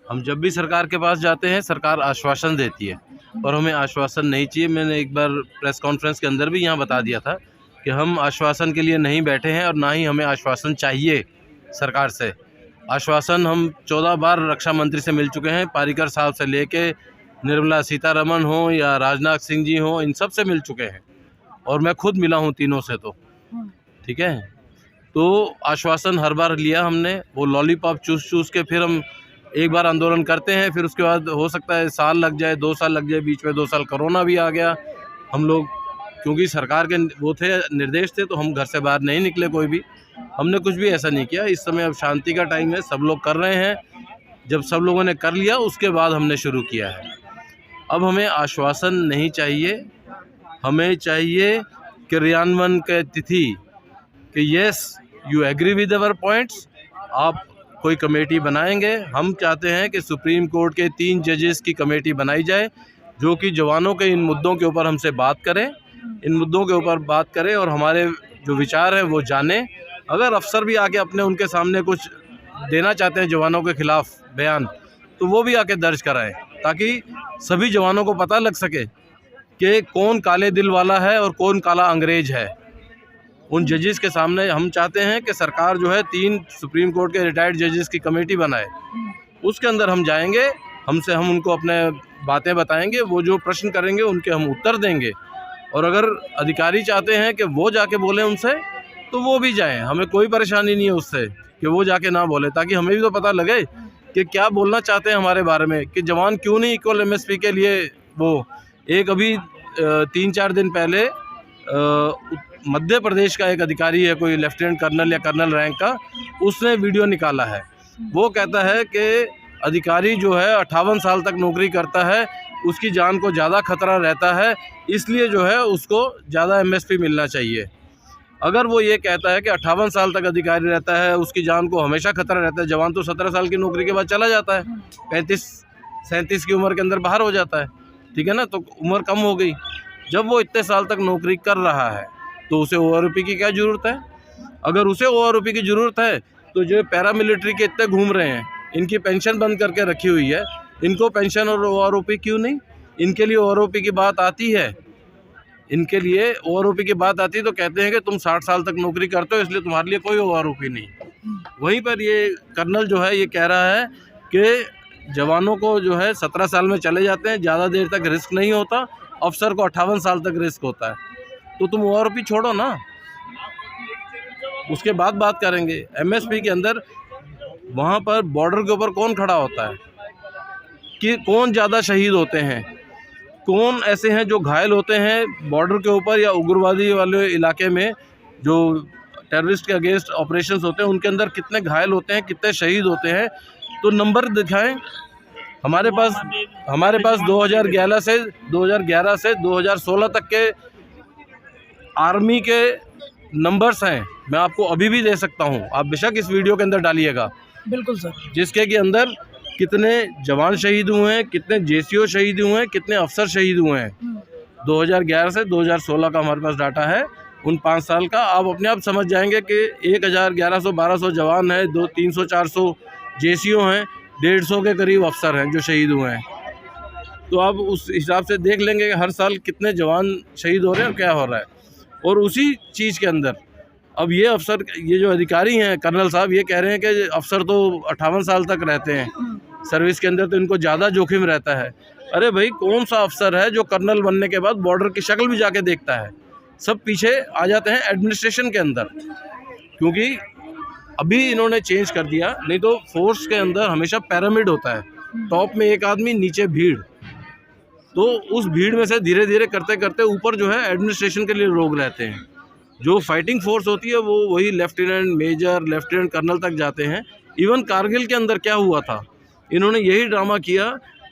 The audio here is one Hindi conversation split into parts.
हम जब भी सरकार के पास जाते हैं सरकार आश्वासन देती है और हमें आश्वासन नहीं चाहिए। मैंने एक बार प्रेस कॉन्फ्रेंस के अंदर भी यहाँ बता दिया था कि हम आश्वासन के लिए नहीं बैठे हैं और ना ही हमें आश्वासन चाहिए सरकार से। आश्वासन हम 14 बार रक्षा मंत्री से मिल चुके हैं, पारीकर साहब से लेके निर्मला सीतारमण हो या राजनाथ सिंह जी हो, इन सब से मिल चुके हैं और मैं खुद मिला हूँ तीनों से। तो ठीक है, तो आश्वासन हर बार लिया हमने, वो लॉलीपॉप चूस चूस के फिर हम एक बार आंदोलन करते हैं, फिर उसके बाद हो सकता है साल लग जाए, 2 साल लग जाए, बीच में 2 साल कोरोना भी आ गया। हम लोग क्योंकि सरकार के वो थे निर्देश थे तो हम घर से बाहर नहीं निकले, कोई भी हमने कुछ भी ऐसा नहीं किया। इस समय अब शांति का टाइम है, सब लोग कर रहे हैं। जब सब लोगों ने कर लिया उसके बाद हमने शुरू किया है। अब हमें आश्वासन नहीं चाहिए, हमें चाहिए क्रियान्वयन की तिथि कि yes you agree with our points. आप कोई कमेटी बनाएंगे, हम चाहते हैं कि सुप्रीम कोर्ट के 3 जजेस की कमेटी बनाई जाए जो कि जवानों के इन मुद्दों के ऊपर हमसे बात करें, इन मुद्दों के ऊपर बात करें और हमारे जो विचार हैं वो जाने। अगर अफसर भी आके अपने उनके सामने कुछ देना चाहते हैं जवानों के खिलाफ बयान, तो वो भी आके दर्ज कराएं ताकि सभी जवानों को पता लग सके कि कौन काले दिल वाला है और कौन काला अंग्रेज है। उन जजेस के सामने हम चाहते हैं कि सरकार जो है 3 सुप्रीम कोर्ट के रिटायर्ड जजेस की कमेटी बनाए, उसके अंदर हम जाएंगे, हम उनको अपने बातें बताएंगे, वो जो प्रश्न करेंगे उनके हम उत्तर देंगे। और अगर अधिकारी चाहते हैं कि वो जाके बोलें उनसे तो वो भी जाएं, हमें कोई परेशानी नहीं है उससे कि वो जाके ना बोले, ताकि हमें भी तो पता लगे कि क्या बोलना चाहते हैं हमारे बारे में, कि जवान क्यों नहीं इक्वल एमएसपी के लिए। वो एक अभी 3-4 दिन पहले मध्य प्रदेश का एक अधिकारी है, कोई लेफ्टिनेंट कर्नल या कर्नल रैंक का, उसने वीडियो निकाला है। वो कहता है कि अधिकारी जो है 58 साल तक नौकरी करता है, उसकी जान को ज़्यादा खतरा रहता है, इसलिए जो है उसको ज़्यादा एमएसपी मिलना चाहिए। अगर वो ये कहता है कि 58 साल तक अधिकारी रहता है, उसकी जान को हमेशा खतरा रहता है, जवान तो 17 साल की नौकरी के बाद चला जाता है, 35-37 की उम्र के अंदर बाहर हो जाता है, ठीक है ना, तो उम्र कम हो गई। जब वो इतने साल तक नौकरी कर रहा है तो उसे ओआरओपी की क्या ज़रूरत है? अगर उसे ओआरओपी की ज़रूरत है तो जो पैरामिलिट्री के इतने घूम रहे हैं, इनकी पेंशन बंद करके रखी हुई है, इनको पेंशन और ओआरओपी क्यों नहीं? इनके लिए ओआरओपी की बात आती है, इनके लिए ओआरओपी की बात आती है तो कहते हैं कि तुम 60 साल तक नौकरी करते हो इसलिए तुम्हारे लिए कोई ओआरओपी नहीं। वहीं पर ये कर्नल जो है ये कह रहा है कि जवानों को जो है 17 साल में चले जाते हैं, ज़्यादा देर तक रिस्क नहीं होता, अफसर को 58 साल तक रिस्क होता है। तो तुम ओआरओपी छोड़ो ना, उसके बाद बात करेंगे। एमएसपी के अंदर वहाँ पर बॉर्डर के ऊपर कौन खड़ा होता है, कि कौन ज़्यादा शहीद होते हैं, कौन ऐसे हैं जो घायल होते हैं बॉर्डर के ऊपर या उग्रवादी वाले इलाके में जो टेररिस्ट के अगेंस्ट ऑपरेशंस होते हैं, उनके अंदर कितने घायल होते हैं, कितने शहीद होते हैं, तो नंबर दिखाएं। हमारे पास 2011 से 2016 तक के आर्मी के नंबर्स हैं, मैं आपको अभी भी दे सकता हूं, आप बेशक इस वीडियो के अंदर डालिएगा। बिल्कुल सर। जिसके के अंदर कितने जवान शहीद हुए हैं, कितने जेसीओ शहीद हुए हैं, कितने अफसर शहीद हुए हैं। 2011 से 2016 का हमारे पास डाटा है, उन 5 साल का। आप अपने आप समझ जाएंगे कि 1000, 1100, 1200 जवान हैं, 300, 400 जेसीओ हैं, 150 के करीब अफसर हैं जो शहीद हुए हैं। तो आप उस हिसाब से देख लेंगे कि हर साल कितने जवान शहीद हो रहे हैं और क्या हो रहा है। और उसी चीज़ के अंदर अब ये अफसर, ये जो अधिकारी हैं कर्नल साहब, ये कह रहे हैं कि अफसर तो 58 साल तक रहते हैं सर्विस के अंदर, तो इनको ज़्यादा जोखिम रहता है। अरे भाई, कौन सा अफसर है जो कर्नल बनने के बाद बॉर्डर की शक्ल भी जाके देखता है? सब पीछे आ जाते हैं एडमिनिस्ट्रेशन के अंदर, क्योंकि अभी इन्होंने चेंज कर दिया। नहीं तो फोर्स के अंदर हमेशा पिरामिड होता है, टॉप में एक आदमी, नीचे भीड़। तो उस भीड़ में से धीरे धीरे करते करते ऊपर जो है एडमिनिस्ट्रेशन के लिए लोग रहते हैं। जो फाइटिंग फोर्स होती है वो वही लेफ्टिनेंट, मेजर, लेफ्टिनेंट कर्नल तक जाते हैं। इवन कारगिल के अंदर क्या हुआ था, इन्होंने यही ड्रामा किया,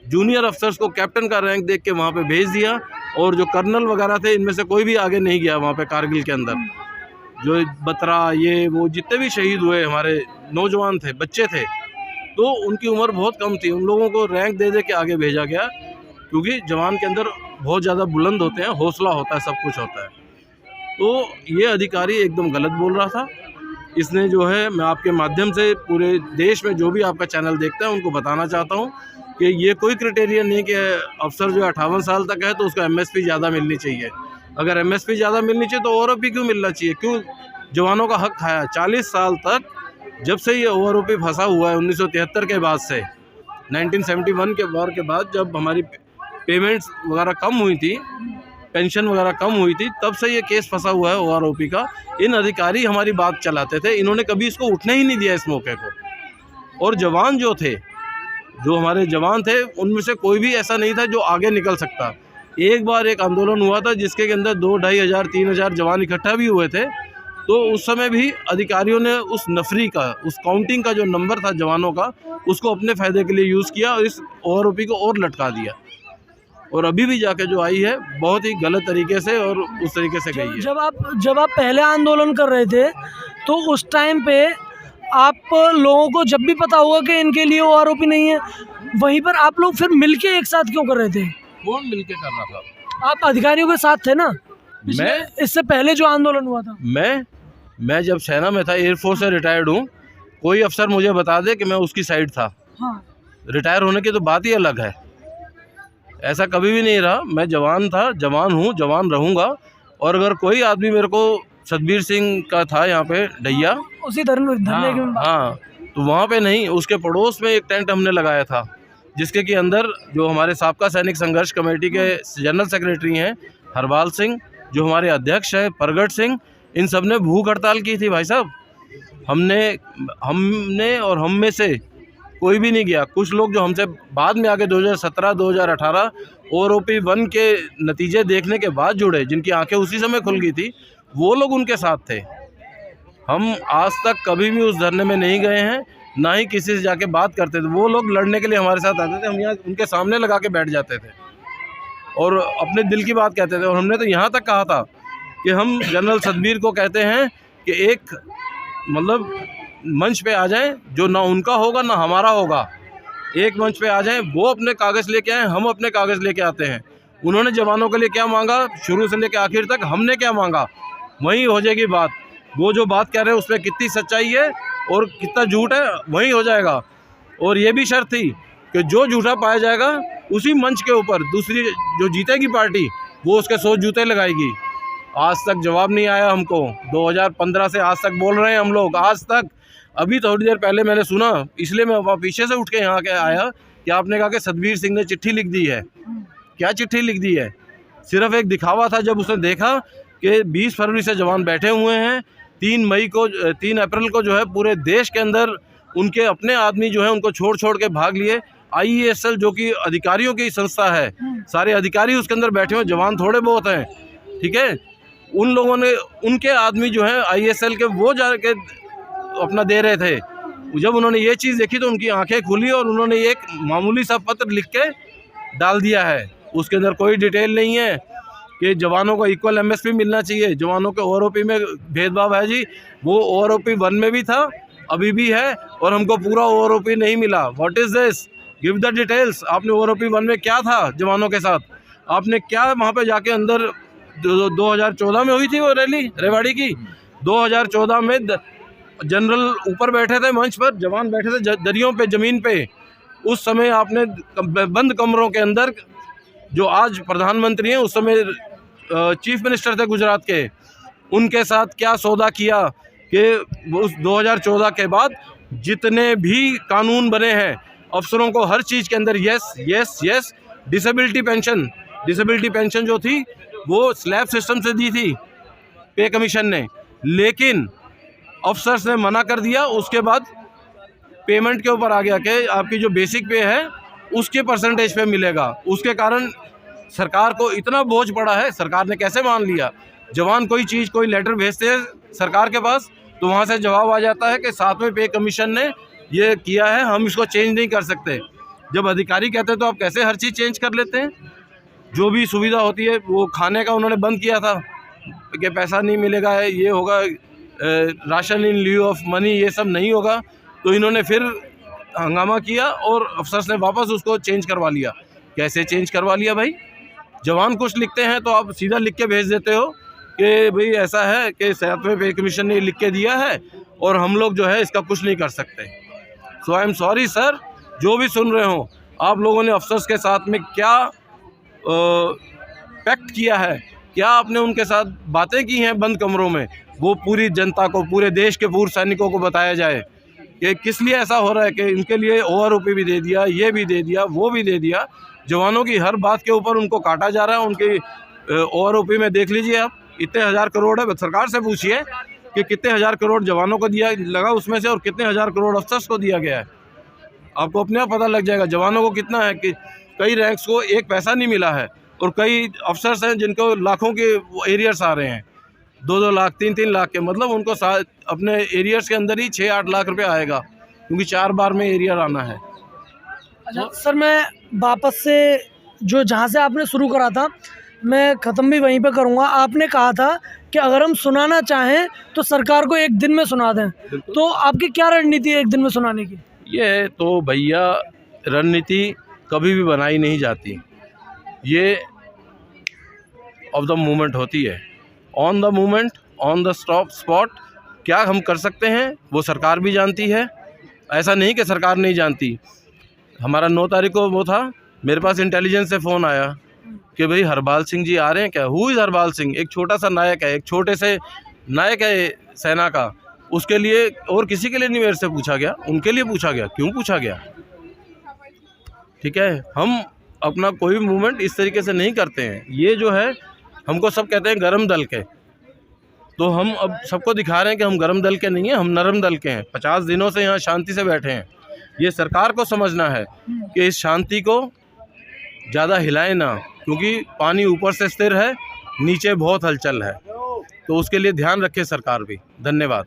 जूनियर अफसर्स को कैप्टन का रैंक देख के वहाँ पे भेज दिया, और जो कर्नल वगैरह थे इनमें से कोई भी आगे नहीं गया वहाँ पे कारगिल के अंदर। जो बत्रा, ये वो जितने भी शहीद हुए हमारे नौजवान थे, बच्चे थे, तो उनकी उम्र बहुत कम थी, उन लोगों को रैंक दे दे के आगे भेजा गया, क्योंकि जवान के अंदर बहुत ज़्यादा बुलंद होते हैं, हौसला होता है, सब कुछ होता है। तो ये अधिकारी एकदम गलत बोल रहा था इसने जो है, मैं आपके माध्यम से पूरे देश में जो भी आपका चैनल देखता है उनको बताना चाहता हूँ कि ये कोई क्राइटेरिया नहीं कि अफसर जो 58 साल तक है तो उसको एमएसपी ज़्यादा मिलनी चाहिए। अगर एमएसपी ज़्यादा मिलनी चाहिए तो ओआरओपी क्यों मिलना चाहिए? क्यों जवानों का हक खाया? 40 साल तक जब से ये ओआरओपी फंसा हुआ है 1973 के बाद से, 1971 के वॉर के बाद जब हमारी पेमेंट्स वगैरह कम हुई थी, पेंशन वगैरह कम हुई थी, तब से ये केस फंसा हुआ है ओआरओपी का। इन अधिकारी हमारी बात चलाते थे, इन्होंने कभी इसको उठने ही नहीं दिया इस मौके को। और जवान जो थे, जो हमारे जवान थे, उनमें से कोई भी ऐसा नहीं था जो आगे निकल सकता। एक बार एक आंदोलन हुआ था जिसके अंदर 2-2,500-3,000 जवान इकट्ठा भी हुए थे, तो उस समय भी अधिकारियों ने उस नफरी का, उस काउंटिंग का जो नंबर था जवानों का, उसको अपने फ़ायदे के लिए यूज़ किया और इस ओआरओपी को और लटका दिया। और अभी भी जाके जो आई है बहुत ही गलत तरीके से और उस तरीके से गई है। जब आप पहले आंदोलन कर रहे थे तो उस टाइम पे आप लोगों को जब भी पता होगा कि इनके लिए ओआरओपी नहीं है, वहीं पर आप लोग फिर मिलके एक साथ क्यों कर रहे थे? कौन मिलके कर रहा था? आप अधिकारियों के साथ थे ना मैं इससे पहले जो आंदोलन हुआ था। मैं जब सेना में था, एयरफोर्स से रिटायर्ड हूँ, कोई अफसर मुझे बता दे कि मैं उसकी साइड था। हाँ। रिटायर होने की तो बात ही अलग है। ऐसा कभी भी नहीं रहा। मैं जवान था, जवान हूँ, जवान रहूँगा। और अगर कोई आदमी मेरे को, सतबीर सिंह का था यहाँ पे ढैया, उसी धरने की हाँ, तो वहाँ पे नहीं, उसके पड़ोस में एक टेंट हमने लगाया था, जिसके कि अंदर जो हमारे साबका सैनिक संघर्ष कमेटी के जनरल सेक्रेटरी हैं हरबाल सिंह, जो हमारे अध्यक्ष है प्रगट सिंह, इन सब ने भूख हड़ताल की थी भाई साहब। हमने और हम में से कोई भी नहीं गया। कुछ लोग जो हमसे बाद में आके 2017-2018 ओआरओपी 1 के नतीजे देखने के बाद जुड़े, जिनकी आंखें उसी समय खुल गई थी, वो लोग उनके साथ थे। हम आज तक कभी भी उस धरने में नहीं गए हैं, ना ही किसी से जाके बात करते थे। वो लोग लड़ने के लिए हमारे साथ आते थे, हम यहाँ उनके सामने लगा के बैठ जाते थे और अपने दिल की बात कहते थे। और हमने तो यहाँ तक कहा था कि हम जनरल सतबीर को कहते हैं कि एक मतलब मंच पे आ जाएं, जो ना उनका होगा ना हमारा होगा, एक मंच पे आ जाएं, वो अपने कागज़ लेके आएँ, हम अपने कागज़ लेके आते हैं। उन्होंने जवानों के लिए क्या मांगा शुरू से लेकर आखिर तक, हमने क्या मांगा, वहीं हो जाएगी बात। वो जो बात कह रहे हैं उसमें कितनी सच्चाई है और कितना झूठ है, वहीं हो जाएगा। और ये भी शर्त थी कि जो झूठा पाया जाएगा उसी मंच के ऊपर दूसरी जो जीतेगी पार्टी, वो उसके 100 जूते लगाएगी। आज तक जवाब नहीं आया हमको। 2015 से आज तक बोल रहे हैं हम लोग, आज तक। अभी थोड़ी देर पहले मैंने सुना, इसलिए मैं पीछे से उठ के यहाँ के आया कि आपने कहा कि सतबीर सिंह ने चिट्ठी लिख दी है। क्या चिट्ठी लिख दी है? सिर्फ एक दिखावा था। जब उसने देखा कि 20 फरवरी से जवान बैठे हुए हैं, 3 अप्रैल को जो है पूरे देश के अंदर उनके अपने आदमी जो है उनको छोड़ के भाग लिए। IESL जो कि अधिकारियों की संस्था है, सारे अधिकारी उसके अंदर बैठे हुए, जवान थोड़े बहुत हैं, ठीक है। उन लोगों ने, उनके आदमी जो हैं IESL के, वो जाके अपना दे रहे थे। जब उन्होंने ये चीज़ देखी तो उनकी आंखें खुली और उन्होंने एक मामूली सा पत्र लिख के डाल दिया है। उसके अंदर कोई डिटेल नहीं है कि जवानों को इक्वल MSP मिलना चाहिए। जवानों के ओआरओपी में भेदभाव है जी। वो ओआरओपी 1 में भी था, अभी भी है, और हमको पूरा ओआरओपी नहीं मिला। What is this? Give the details. आपने ओआरओपी 1 में क्या था जवानों के साथ? आपने क्या वहाँ पे जाके अंदर 2014 में हुई थी वो रैली रेवाड़ी की, 2014 में जनरल ऊपर बैठे थे मंच पर, जवान बैठे थे दरियों पे, ज़मीन पे। उस समय आपने बंद कमरों के अंदर, जो आज प्रधानमंत्री हैं उस समय चीफ मिनिस्टर थे गुजरात के, उनके साथ क्या सौदा किया कि उस 2014 के बाद जितने भी कानून बने हैं अफसरों को हर चीज़ के अंदर yes yes yes. Disability pension जो थी वो स्लैब सिस्टम से दी थी पे कमीशन ने, लेकिन अफसर्स ने मना कर दिया। उसके बाद पेमेंट के ऊपर आ गया कि आपकी जो बेसिक पे है उसके परसेंटेज पे मिलेगा। उसके कारण सरकार को इतना बोझ पड़ा है, सरकार ने कैसे मान लिया। जवान कोई चीज़, कोई लेटर भेजते हैं सरकार के पास, तो वहाँ से जवाब आ जाता है कि 7वें पे कमीशन ने ये किया है, हम इसको चेंज नहीं कर सकते। जब अधिकारी कहते हैं तो आप कैसे हर चीज़ चेंज कर लेते हैं? जो भी सुविधा होती है, वो खाने का उन्होंने बंद किया था कि पैसा नहीं मिलेगा, ये होगा ration in lieu of money, ये सब नहीं होगा। तो इन्होंने फिर हंगामा किया और अफसर्स ने वापस उसको चेंज करवा लिया। कैसे चेंज करवा लिया भाई? जवान कुछ लिखते हैं तो आप सीधा लिख के भेज देते हो कि भाई ऐसा है कि 7वें पे कमीशन ने लिख के दिया है और हम लोग जो है इसका कुछ नहीं कर सकते। सो आई एम सॉरी सर, जो भी सुन रहे हो, आप लोगों ने अफसर्स के साथ में क्या पैक्ट किया है, क्या आपने उनके साथ बातें की हैं बंद कमरों में, वो पूरी जनता को, पूरे देश के पूर्व सैनिकों को बताया जाए कि किस लिए ऐसा हो रहा है कि इनके लिए ओवरओपी भी दे दिया, ये भी दे दिया, वो भी दे दिया। जवानों की हर बात के ऊपर उनको काटा जा रहा है। उनकी ओवरओपी में देख लीजिए आप, इतने हज़ार करोड़ है, सरकार से पूछिए कि कितने हज़ार करोड़ जवानों को दिया लगा उसमें से, और कितने हज़ार करोड़ अफसर्स को दिया गया है। आपको अपने आप पता लग जाएगा जवानों को कितना है, कि कई रैंक्स को एक पैसा नहीं मिला है, और कई अफसर्स हैं जिनको लाखों के एरियर्स आ रहे हैं, 2-2 लाख 3-3 लाख के, मतलब उनको अपने एरियर्स के अंदर ही 6-8 लाख रुपए आएगा, क्योंकि 4 बार में एरियर आना है। अच्छा सर, मैं वापस से जो जहाँ से आपने शुरू करा था मैं ख़त्म भी वहीं पे करूँगा। आपने कहा था कि अगर हम सुनाना चाहें तो सरकार को एक दिन में सुना दें, तो आपकी क्या रणनीति है एक दिन में सुनाने की? ये तो भैया रणनीति कभी भी बनाई नहीं जाती, ये ऑफ द मोमेंट होती है, on the moment, on the spot. क्या हम कर सकते हैं वो सरकार भी जानती है, ऐसा नहीं कि सरकार नहीं जानती। हमारा 9 तारीख को वो था, मेरे पास इंटेलिजेंस से फ़ोन आया कि भाई हरपाल सिंह जी आ रहे हैं क्या। Who is Harpal Singh? एक छोटा सा नायक है, एक छोटे से नायक है सेना का, उसके लिए और किसी के लिए नहीं मेरे से पूछा गया, उनके लिए पूछा गया। क्यों पूछा गया? ठीक है, हम अपना कोई भी मूवमेंट इस तरीके से नहीं करते हैं। ये जो है, हमको सब कहते हैं गरम दल के, तो हम अब सबको दिखा रहे हैं कि हम गरम दल के नहीं हैं, हम नरम दल के हैं। 50 दिनों से यहाँ शांति से बैठे हैं। ये सरकार को समझना है कि इस शांति को ज़्यादा हिलाए ना, क्योंकि पानी ऊपर से स्थिर है, नीचे बहुत हलचल है, तो उसके लिए ध्यान रखे सरकार भी। धन्यवाद।